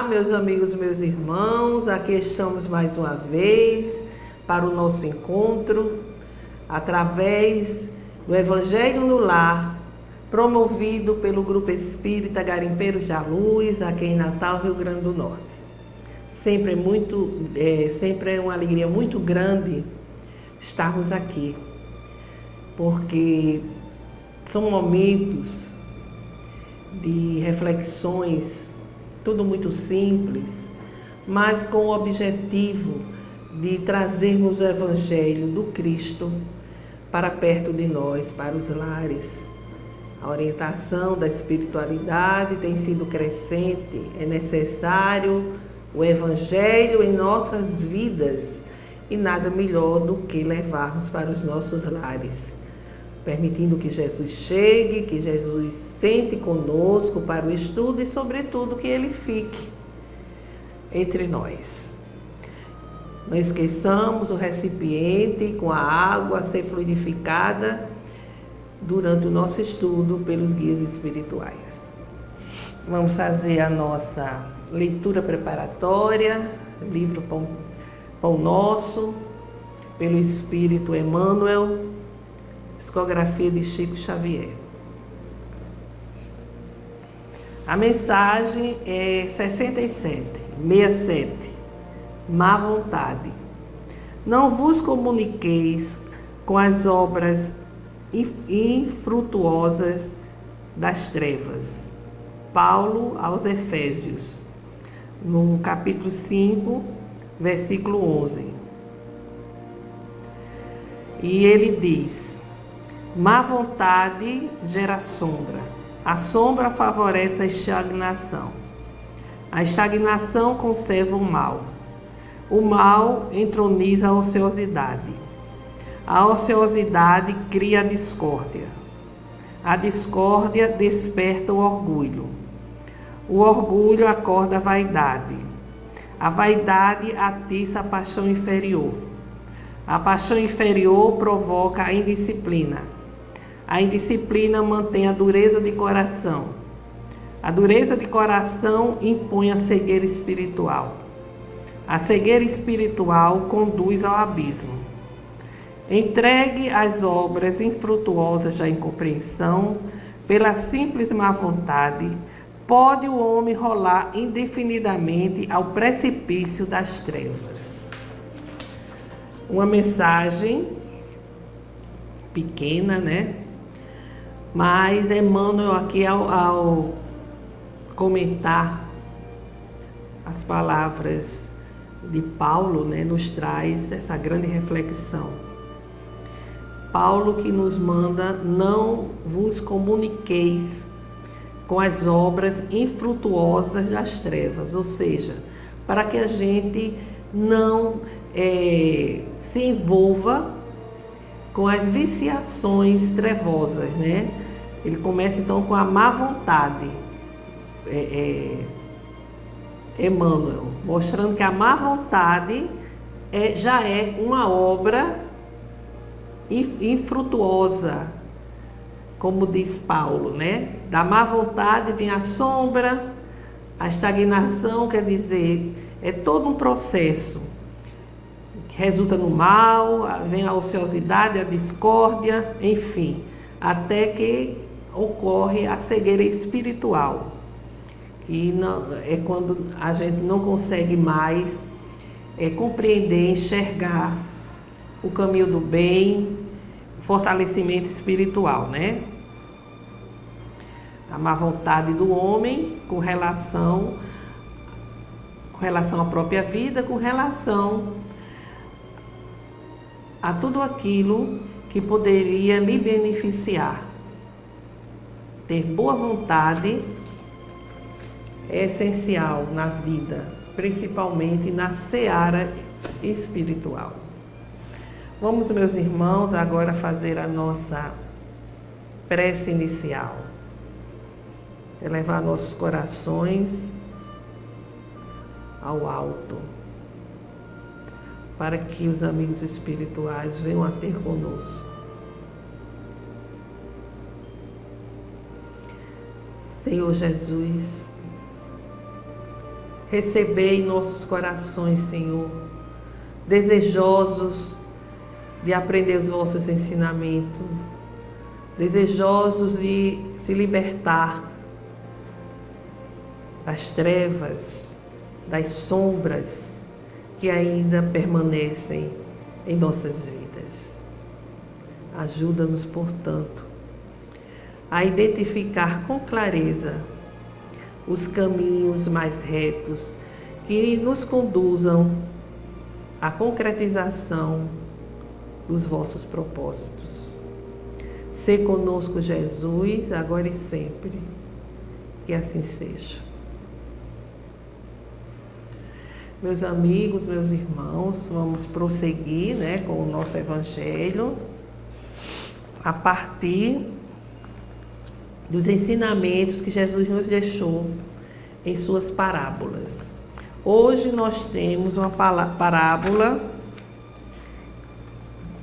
Olá, meus amigos, meus irmãos, aqui estamos mais uma vez para o nosso encontro através do Evangelho no Lar, promovido pelo Grupo Espírita Garimpeiros da Luz, aqui em Natal, Rio Grande do Norte. Sempre é uma alegria muito grande estarmos aqui, porque são momentos de reflexões, tudo muito simples, mas com o objetivo de trazermos o Evangelho do Cristo para perto de nós, para os lares. A orientação da espiritualidade tem sido crescente, é necessário o Evangelho em nossas vidas e nada melhor do que levarmos para os nossos lares, permitindo que Jesus chegue, que Jesus sente conosco para o estudo e, sobretudo, que Ele fique entre nós. Não esqueçamos o recipiente com a água a ser fluidificada durante o nosso estudo pelos guias espirituais. Vamos fazer a nossa leitura preparatória, livro Pão Nosso, pelo Espírito Emmanuel, psicografia de Chico Xavier. A mensagem é 67, má vontade. Não vos comuniqueis com as obras infrutuosas das trevas. Paulo aos Efésios, no capítulo 5, versículo 11. E ele diz: má vontade gera sombra. A sombra favorece a estagnação. A estagnação conserva o mal. O mal entroniza a ociosidade. A ociosidade cria a discórdia. A discórdia desperta o orgulho. O orgulho acorda a vaidade. A vaidade atiça a paixão inferior. A paixão inferior provoca a indisciplina. A indisciplina mantém a dureza de coração. A dureza de coração impõe a cegueira espiritual. A cegueira espiritual conduz ao abismo. Entregue às obras infrutuosas da incompreensão, pela simples má vontade, pode o homem rolar indefinidamente ao precipício das trevas. Uma mensagem pequena, né? Mas Emmanuel aqui, ao comentar as palavras de Paulo, né, nos traz essa grande reflexão. Paulo que nos manda: não vos comuniqueis com as obras infrutuosas das trevas, ou seja, para que a gente não se envolva com as viciações trevosas, né? Ele começa então com a má vontade, Emmanuel, mostrando que a má vontade já é uma obra infrutuosa, como diz Paulo, né? Da má vontade vem a sombra, a estagnação, quer dizer, é todo um processo que resulta no mal, vem a ociosidade, a discórdia, enfim, até que ocorre a cegueira espiritual, que não, é quando a gente não consegue mais compreender, enxergar o caminho do bem, fortalecimento espiritual, né? A má vontade do homem com relação à própria vida, com relação a tudo aquilo que poderia lhe beneficiar. Ter boa vontade é essencial na vida, principalmente na seara espiritual. Vamos, meus irmãos, agora fazer a nossa prece inicial. Elevar nossos corações ao alto, para que os amigos espirituais venham a ter conosco. Senhor Jesus, receber em nossos corações, Senhor, desejosos de aprender os vossos ensinamentos, desejosos de se libertar das trevas, das sombras que ainda permanecem em nossas vidas. Ajuda-nos, portanto, a identificar com clareza os caminhos mais retos que nos conduzam à concretização dos vossos propósitos. Sê conosco, Jesus, agora e sempre. Que assim seja. Meus amigos, meus irmãos, vamos prosseguir, com o nosso Evangelho a partir dos ensinamentos que Jesus nos deixou em suas parábolas. Hoje nós temos uma parábola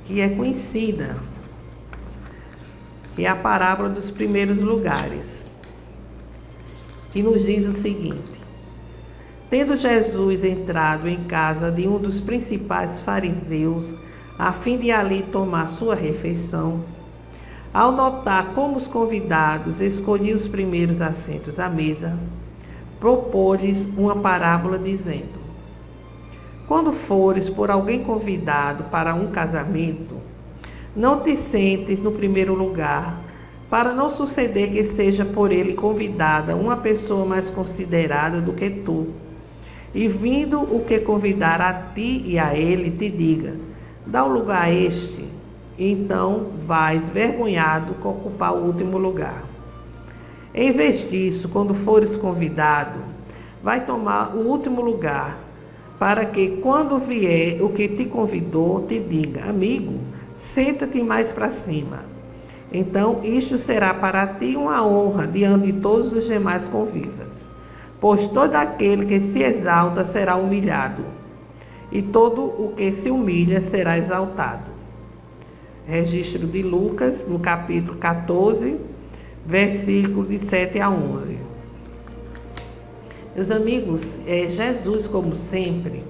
que é conhecida, que é a parábola dos primeiros lugares, que nos diz o seguinte: tendo Jesus entrado em casa de um dos principais fariseus, a fim de ali tomar sua refeição, ao notar como os convidados escolhiam os primeiros assentos à mesa, propôs-lhes uma parábola dizendo: quando fores por alguém convidado para um casamento, não te sentes no primeiro lugar, para não suceder que seja por ele convidada uma pessoa mais considerada do que tu, e vindo o que convidar a ti e a ele, te diga: dá um lugar a este, e então vais vergonhado com ocupar o último lugar. Em vez disso, quando fores convidado, vai tomar o último lugar, para que, quando vier o que te convidou, te diga: amigo, senta-te mais para cima. Então, isto será para ti uma honra diante de todos os demais convivas. Pois todo aquele que se exalta será humilhado, e todo o que se humilha será exaltado. Registro de Lucas, no capítulo 14, versículo de 7 a 11. Meus amigos, Jesus, como sempre,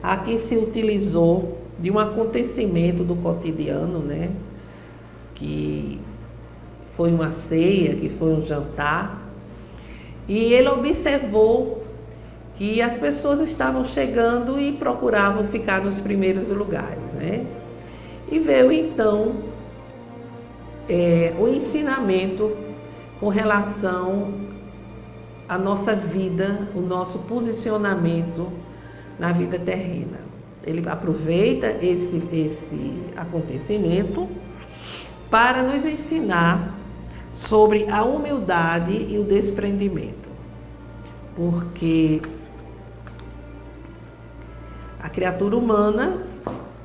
aqui se utilizou de um acontecimento do cotidiano, que foi uma ceia, que foi um jantar, e ele observou que as pessoas estavam chegando e procuravam ficar nos primeiros lugares, E veio então o ensinamento com relação à nossa vida, o nosso posicionamento na vida terrena. Ele aproveita esse acontecimento para nos ensinar sobre a humildade e o desprendimento. Porque a criatura humana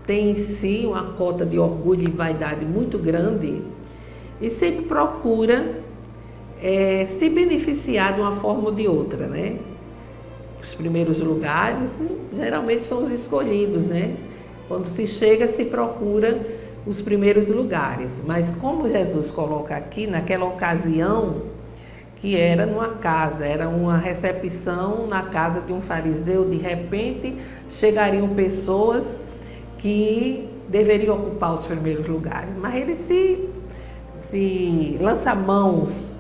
tem em si uma cota de orgulho e vaidade muito grande e sempre procura se beneficiar de uma forma ou de outra, Os primeiros lugares geralmente são os escolhidos, Quando se chega, se procura os primeiros lugares. Mas como Jesus coloca aqui, naquela ocasião, que era numa casa, era uma recepção na casa de um fariseu, de repente chegariam pessoas que deveriam ocupar os primeiros lugares. Mas ele se lança mãos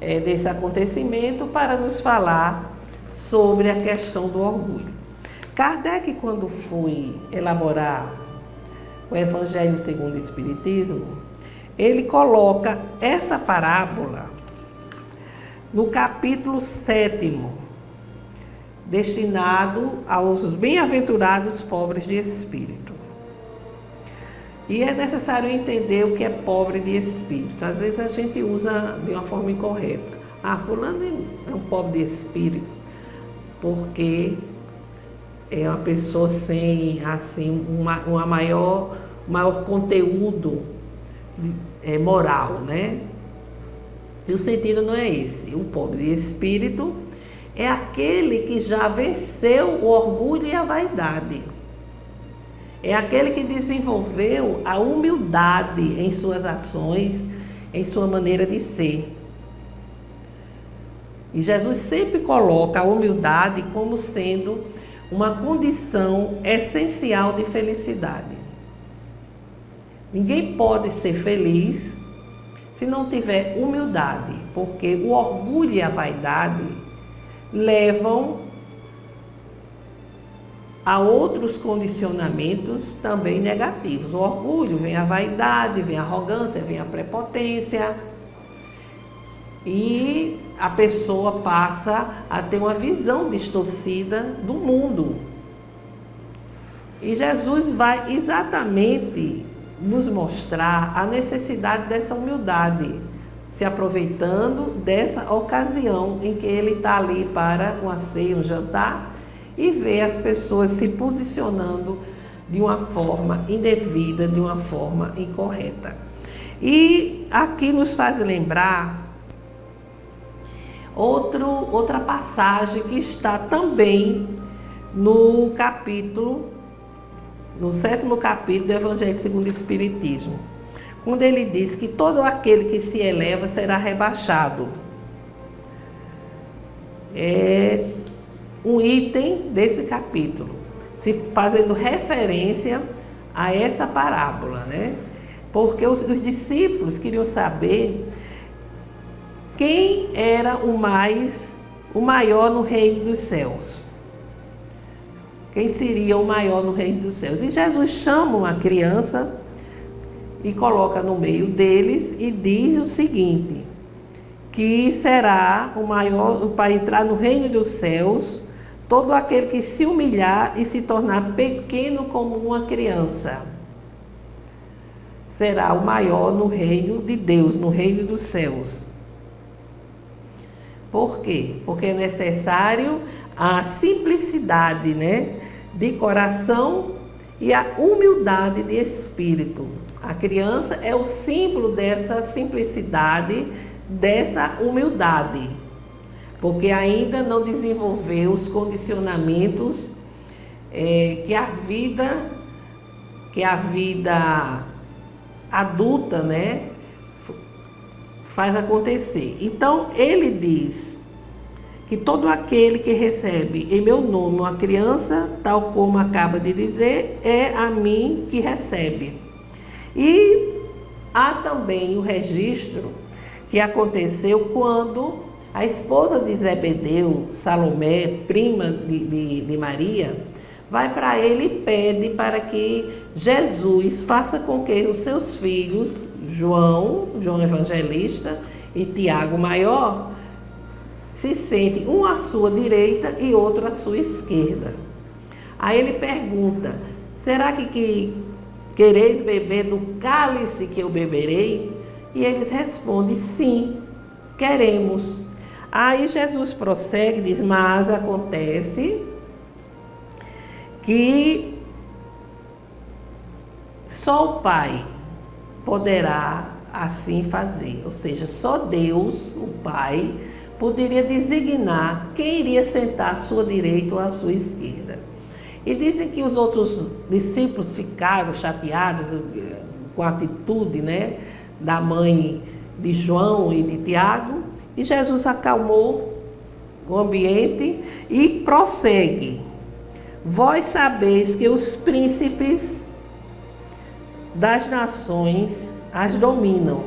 desse acontecimento para nos falar sobre a questão do orgulho. Kardec, quando foi elaborar o Evangelho segundo o Espiritismo, ele coloca essa parábola no capítulo 7º, destinado aos bem-aventurados pobres de espírito. E é necessário entender o que é pobre de espírito. Às vezes a gente usa de uma forma incorreta. Fulano é um pobre de espírito, porque é uma pessoa sem, assim, uma maior conteúdo moral, E o sentido não é esse. O pobre de espírito é aquele que já venceu o orgulho e a vaidade. É aquele que desenvolveu a humildade em suas ações, em sua maneira de ser. E Jesus sempre coloca a humildade como sendo uma condição essencial de felicidade. Ninguém pode ser feliz se não tiver humildade, porque o orgulho e a vaidade levam a outros condicionamentos também negativos. O orgulho, vem a vaidade, vem a arrogância, vem a prepotência. E a pessoa passa a ter uma visão distorcida do mundo. E Jesus vai exatamente nos mostrar a necessidade dessa humildade, se aproveitando dessa ocasião em que ele está ali para uma ceia, um jantar, e vê as pessoas se posicionando de uma forma indevida, de uma forma incorreta. E aqui nos faz lembrar outra passagem que está também no 7º capítulo do Evangelho segundo o Espiritismo, quando ele diz que todo aquele que se eleva será rebaixado. É um item desse capítulo, se fazendo referência a essa parábola, né? Porque os discípulos queriam saber quem era o maior no reino dos céus. Quem seria o maior no reino dos céus? E Jesus chama uma criança e coloca no meio deles e diz o seguinte, que será o maior para entrar no reino dos céus todo aquele que se humilhar e se tornar pequeno como uma criança. Será o maior no reino de Deus, no reino dos céus. Por quê? Porque é necessário a simplicidade, né, de coração e a humildade de espírito. A criança é o símbolo dessa simplicidade, dessa humildade, porque ainda não desenvolveu os condicionamentos que a vida adulta, né, faz acontecer. Então, ele diz que todo aquele que recebe em meu nome uma criança, tal como acaba de dizer, é a mim que recebe. E há também o registro que aconteceu quando a esposa de Zebedeu, Salomé, prima de Maria, vai para ele e pede para que Jesus faça com que os seus filhos, João Evangelista e Tiago Maior, se sentem um à sua direita e outro à sua esquerda. Aí ele pergunta, será que quereis beber do cálice que eu beberei? E eles respondem, sim, queremos. Aí Jesus prossegue e diz, mas acontece que só o Pai poderá assim fazer. Ou seja, só Deus, o Pai, poderia designar quem iria sentar à sua direita ou à sua esquerda. E dizem que os outros discípulos ficaram chateados com a atitude, né, da mãe de João e de Tiago, e Jesus acalmou o ambiente e prossegue. Vós sabeis que os príncipes das nações as dominam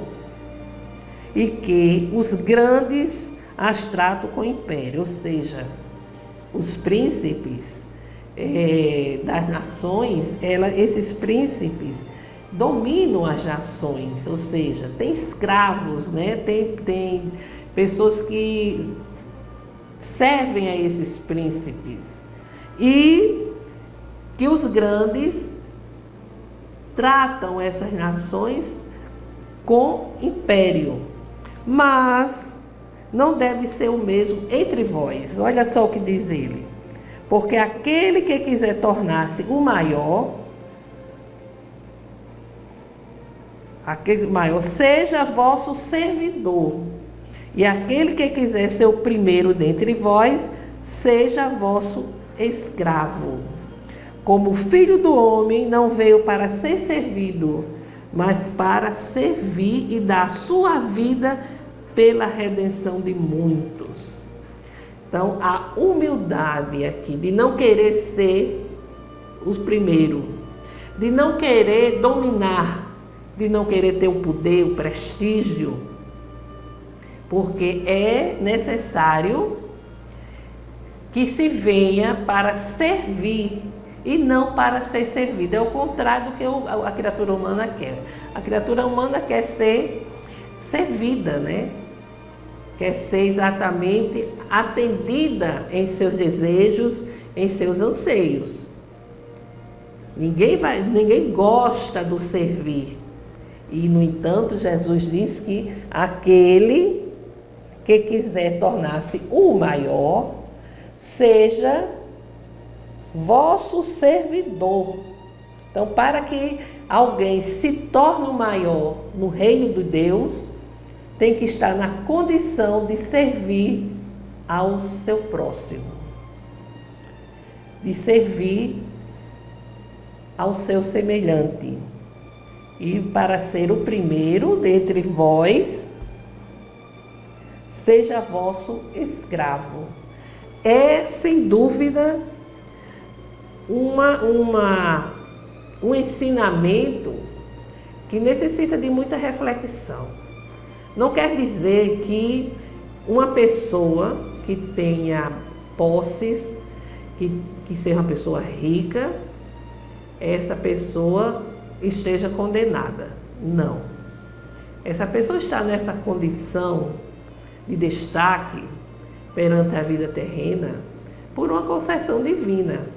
e que os grandes as tratam com império, ou seja, os príncipes das nações, esses príncipes dominam as nações, ou seja, tem escravos, né? Tem pessoas que servem a esses príncipes e que os grandes tratam essas nações com império, mas não deve ser o mesmo entre vós. Olha só o que diz ele. Porque aquele que quiser tornar-se o maior, seja vosso servidor. E aquele que quiser ser o primeiro dentre vós, seja vosso escravo. Como o Filho do Homem não veio para ser servido, mas para servir e dar sua vida pela redenção de muitos. Então, a humildade aqui, de não querer ser o primeiro, de não querer dominar, de não querer ter o poder, o prestígio, porque é necessário que se venha para servir e não para ser servido. É o contrário do que a criatura humana quer. A criatura humana quer ser servida, né? Quer ser exatamente atendida em seus desejos, em seus anseios. Ninguém gosta do servir. E, no entanto, Jesus diz que aquele que quiser tornar-se o maior, seja vosso servidor. Então, para que alguém se torne o maior no reino de Deus, tem que estar na condição de servir ao seu próximo, de servir ao seu semelhante. E para ser o primeiro dentre vós, seja vosso escravo. É, sem dúvida, um ensinamento que necessita de muita reflexão. Não quer dizer que uma pessoa que tenha posses, que seja uma pessoa rica, essa pessoa esteja condenada. Não. Essa pessoa está nessa condição de destaque perante a vida terrena por uma concessão divina.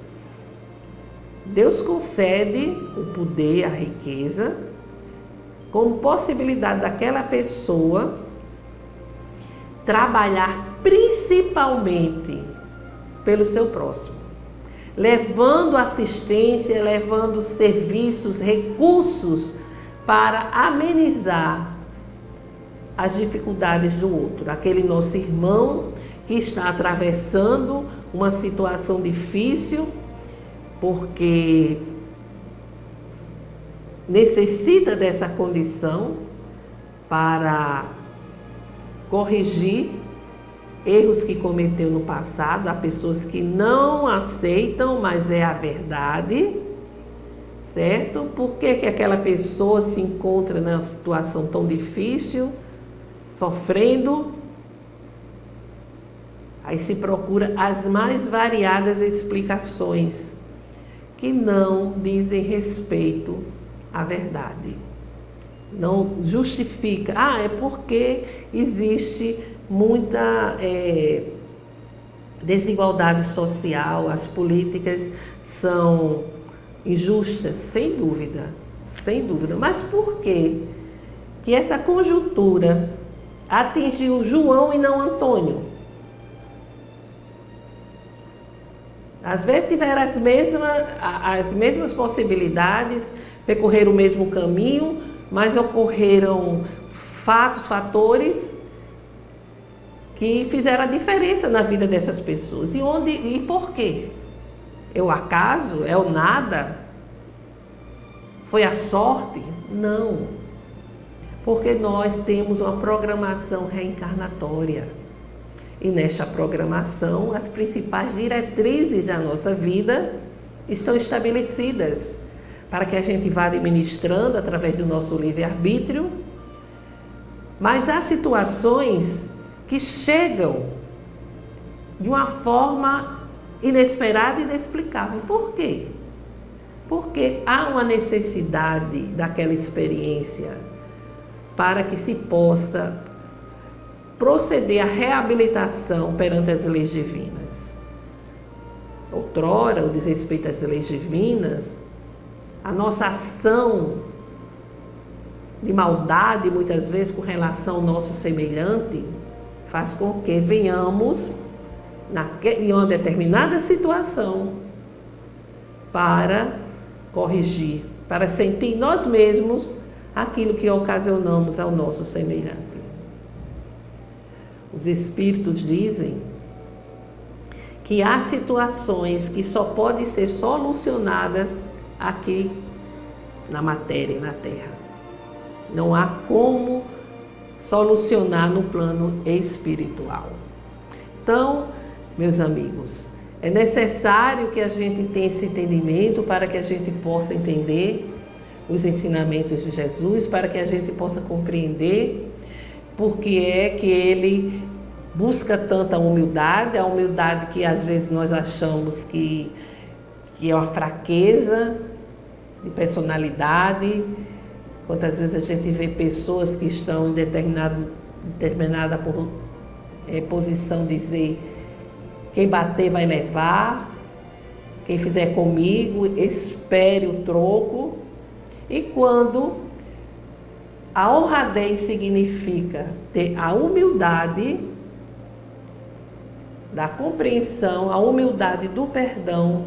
Deus concede o poder, a riqueza, como possibilidade daquela pessoa trabalhar principalmente pelo seu próximo, levando assistência, levando serviços, recursos para amenizar as dificuldades do outro, aquele nosso irmão que está atravessando uma situação difícil, porque necessita dessa condição para corrigir erros que cometeu no passado. Há pessoas que não aceitam, mas é a verdade, certo? Por que aquela pessoa se encontra numa situação tão difícil, sofrendo? Aí se procura as mais variadas explicações que não dizem respeito à verdade. Não justifica. É porque existe muita desigualdade social, as políticas são injustas, sem dúvida, sem dúvida. Mas por que essa conjuntura atingiu João e não Antônio? Às vezes tiveram as mesmas possibilidades, percorreram o mesmo caminho, mas ocorreram fatores que fizeram a diferença na vida dessas pessoas. E por quê? É o acaso? É o nada? Foi a sorte? Não. Porque nós temos uma programação reencarnatória. E nesta programação, as principais diretrizes da nossa vida estão estabelecidas para que a gente vá administrando através do nosso livre-arbítrio. Mas há situações que chegam de uma forma inesperada e inexplicável. Por quê? Porque há uma necessidade daquela experiência para que se possa proceder à reabilitação perante as leis divinas. Outrora, o desrespeito às leis divinas, a nossa ação de maldade, muitas vezes com relação ao nosso semelhante, faz com que venhamos em uma determinada situação para corrigir, para sentir nós mesmos aquilo que ocasionamos ao nosso semelhante. Os espíritos dizem que há situações que só podem ser solucionadas aqui na matéria, na Terra. Não há como solucionar no plano espiritual. Então, meus amigos. É necessário que a gente tenha esse entendimento para que a gente possa entender os ensinamentos de Jesus, para que a gente possa compreender por que é que ele busca tanta humildade, a humildade que às vezes nós achamos que é uma fraqueza de personalidade. Quantas vezes a gente vê pessoas que estão em determinada posição dizer: quem bater vai levar, quem fizer comigo, espere o troco. E quando a honradez significa ter a humildade da compreensão, a humildade do perdão,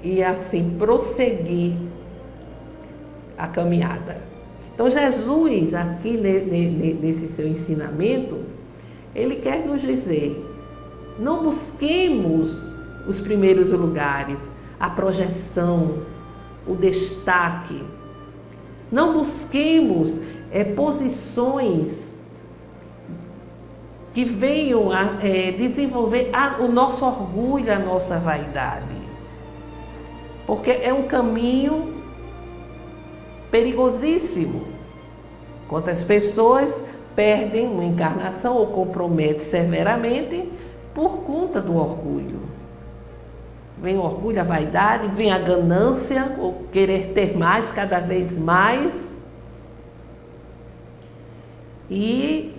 e assim prosseguir a caminhada. Então Jesus, aqui nesse seu ensinamento, ele quer nos dizer: não busquemos os primeiros lugares, a projeção, o destaque. Não busquemos posições que venham a desenvolver o nosso orgulho, a nossa vaidade. Porque é um caminho perigosíssimo. Quantas pessoas perdem uma encarnação ou comprometem severamente por conta do orgulho. Vem o orgulho, a vaidade, vem a ganância, ou querer ter mais, cada vez mais. E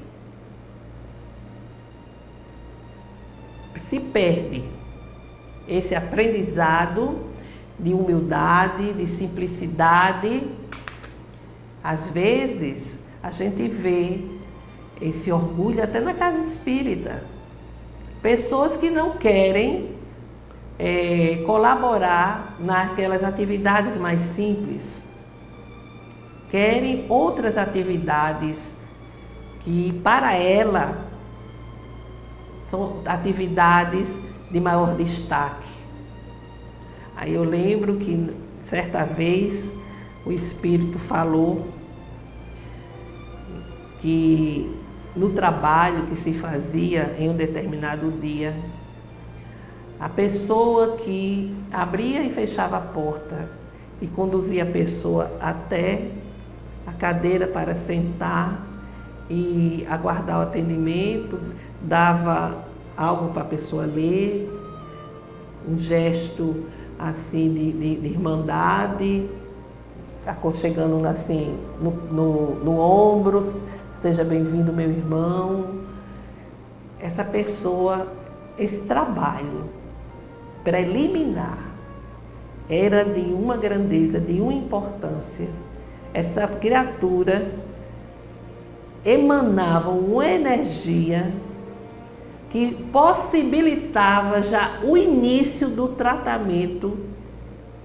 se perde esse aprendizado de humildade, de simplicidade. Às vezes, a gente vê esse orgulho até na casa espírita. Pessoas que não querem colaborar naquelas atividades mais simples. Querem outras atividades que, para ela, são atividades de maior destaque. Aí eu lembro que, certa vez, o Espírito falou que no trabalho que se fazia em um determinado dia, a pessoa que abria e fechava a porta e conduzia a pessoa até a cadeira para sentar e aguardar o atendimento, dava algo para a pessoa ler, um gesto assim de irmandade, aconchegando assim no ombro: seja bem-vindo, meu irmão. Essa pessoa, esse trabalho preliminar era de uma grandeza, de uma importância. Essa criatura emanava uma energia que possibilitava já o início do tratamento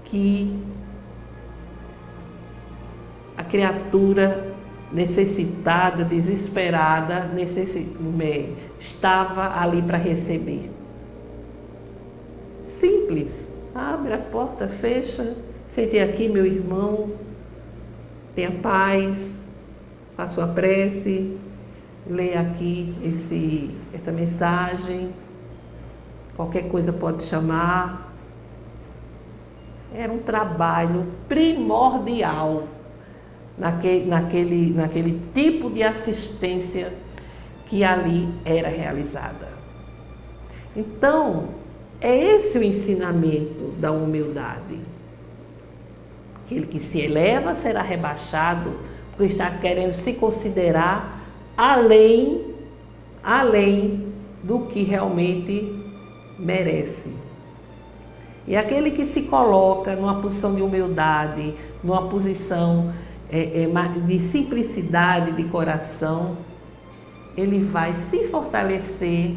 que a criatura necessitada, desesperada, estava ali para receber. Simples. Abre a porta, fecha, sente aqui, meu irmão, tenha paz, faça a prece, leia aqui essa mensagem, qualquer coisa pode chamar. Era um trabalho primordial naquele tipo de assistência que ali era realizada. Então, é esse o ensinamento da humildade. Aquele que se eleva será rebaixado, porque está querendo se considerar além do que realmente merece. E aquele que se coloca numa posição de humildade, numa posição de simplicidade de coração, ele vai se fortalecer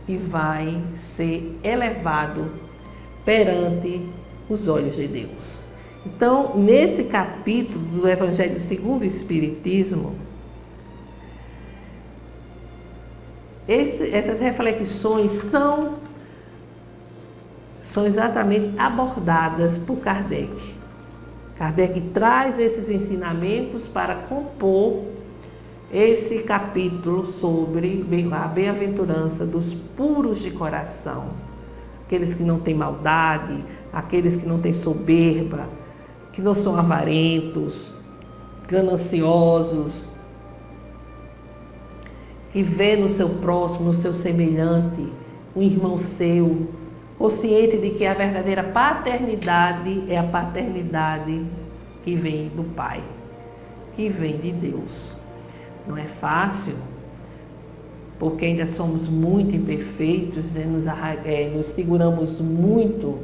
e vai ser elevado perante os olhos de Deus. Então, nesse capítulo do Evangelho segundo o Espiritismo, essas reflexões são exatamente abordadas por Kardec. Kardec traz esses ensinamentos para compor esse capítulo sobre a bem-aventurança dos puros de coração, aqueles que não têm maldade, aqueles que não têm soberba, que não são avarentos, gananciosos, que vê no seu próximo, no seu semelhante, um irmão seu, consciente de que a verdadeira paternidade é a paternidade que vem do Pai, que vem de Deus. Não é fácil, porque ainda somos muito imperfeitos, né? Nos seguramos muito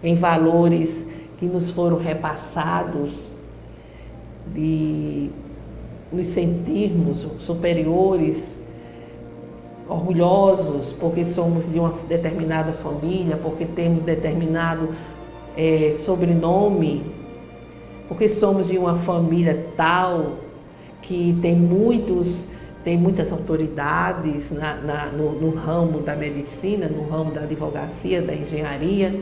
em valores que nos foram repassados, de nos sentirmos superiores, orgulhosos, porque somos de uma determinada família, porque temos determinado sobrenome, porque somos de uma família tal que tem muitas autoridades no ramo da medicina, no ramo da advocacia, da engenharia.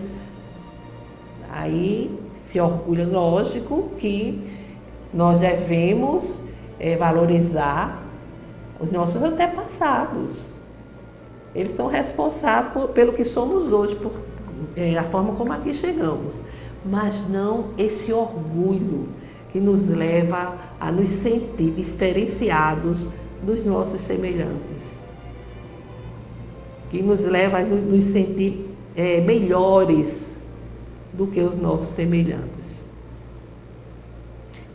Aí se orgulha, lógico, que nós devemos valorizar os nossos antepassados. Eles são responsáveis pelo que somos hoje, por a forma como aqui chegamos. Mas não esse orgulho que nos leva a nos sentir diferenciados dos nossos semelhantes, que nos leva a nos sentir melhores do que os nossos semelhantes.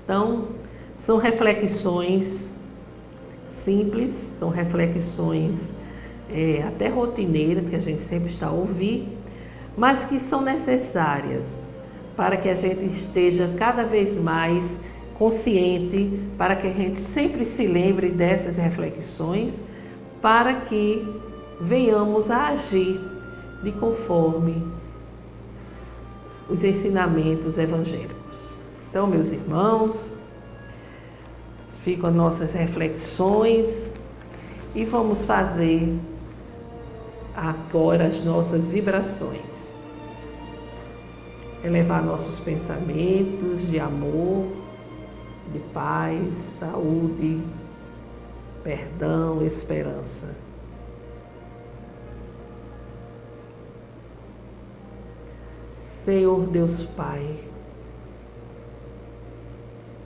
Então, são reflexões simples, são reflexões até rotineiras que a gente sempre está a ouvir, mas que são necessárias para que a gente esteja cada vez mais consciente, para que a gente sempre se lembre dessas reflexões, para que venhamos a agir de conforme os ensinamentos evangélicos. Então, meus irmãos, ficam nossas reflexões e vamos fazer agora as nossas vibrações. Elevar nossos pensamentos de amor, de paz, saúde, perdão, esperança. Senhor Deus Pai,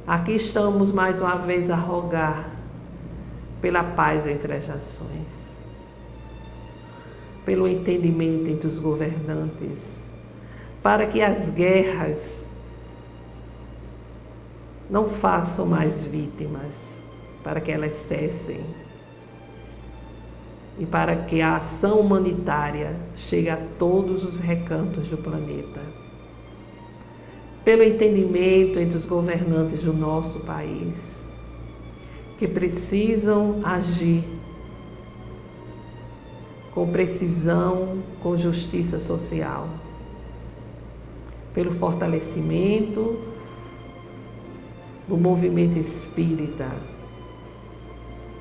aqui estamos mais uma vez a rogar pela paz entre as nações, pelo entendimento entre os governantes, para que as guerras não façam mais vítimas, para que elas cessem e para que a ação humanitária chegue a todos os recantos do planeta. Pelo entendimento entre os governantes do nosso país, que precisam agir com precisão, com justiça social. Pelo fortalecimento do movimento espírita,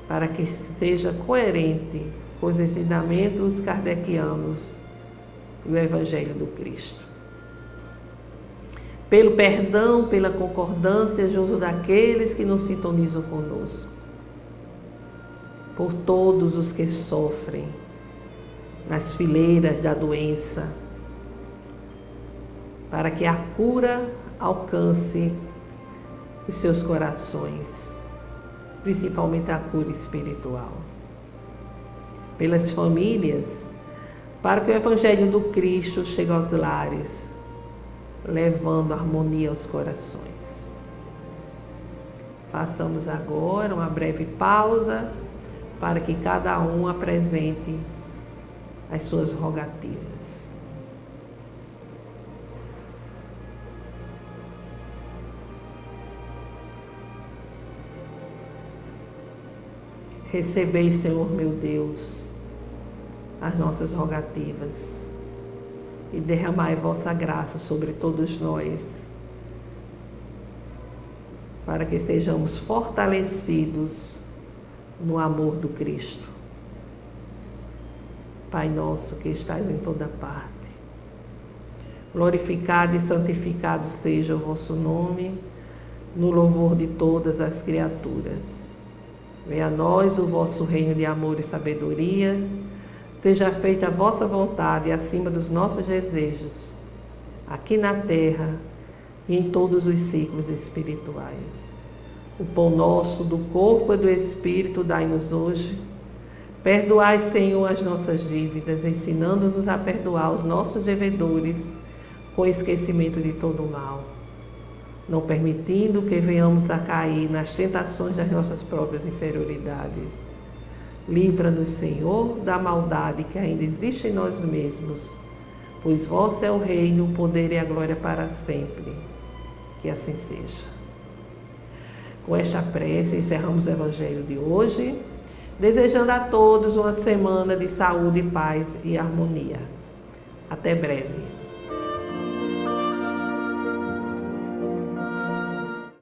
para que seja coerente com os ensinamentos kardecianos e o Evangelho do Cristo. Pelo perdão, pela concordância junto daqueles que não sintonizam conosco. Por todos os que sofrem nas fileiras da doença, para que a cura alcance os seus corações, principalmente a cura espiritual. Pelas famílias, para que o Evangelho do Cristo chegue aos lares, levando harmonia aos corações. Façamos agora uma breve pausa para que cada um apresente as suas rogativas. Recebei, Senhor meu Deus, as nossas rogativas e derramai vossa graça sobre todos nós, para que sejamos fortalecidos no amor do Cristo. Pai nosso que estais em toda parte, glorificado e santificado seja o vosso nome, no louvor de todas as criaturas. Venha a nós o vosso reino de amor e sabedoria. Seja feita a vossa vontade acima dos nossos desejos, aqui na terra e em todos os ciclos espirituais. O pão nosso do corpo e do espírito dai-nos hoje. Perdoai, Senhor, as nossas dívidas, ensinando-nos a perdoar os nossos devedores, com esquecimento de todo o mal, não permitindo que venhamos a cair nas tentações das nossas próprias inferioridades. Livra-nos, Senhor, da maldade que ainda existe em nós mesmos, pois vosso é o reino, o poder e a glória para sempre. Que assim seja. Com esta prece, encerramos o Evangelho de hoje, desejando a todos uma semana de saúde, paz e harmonia. Até breve.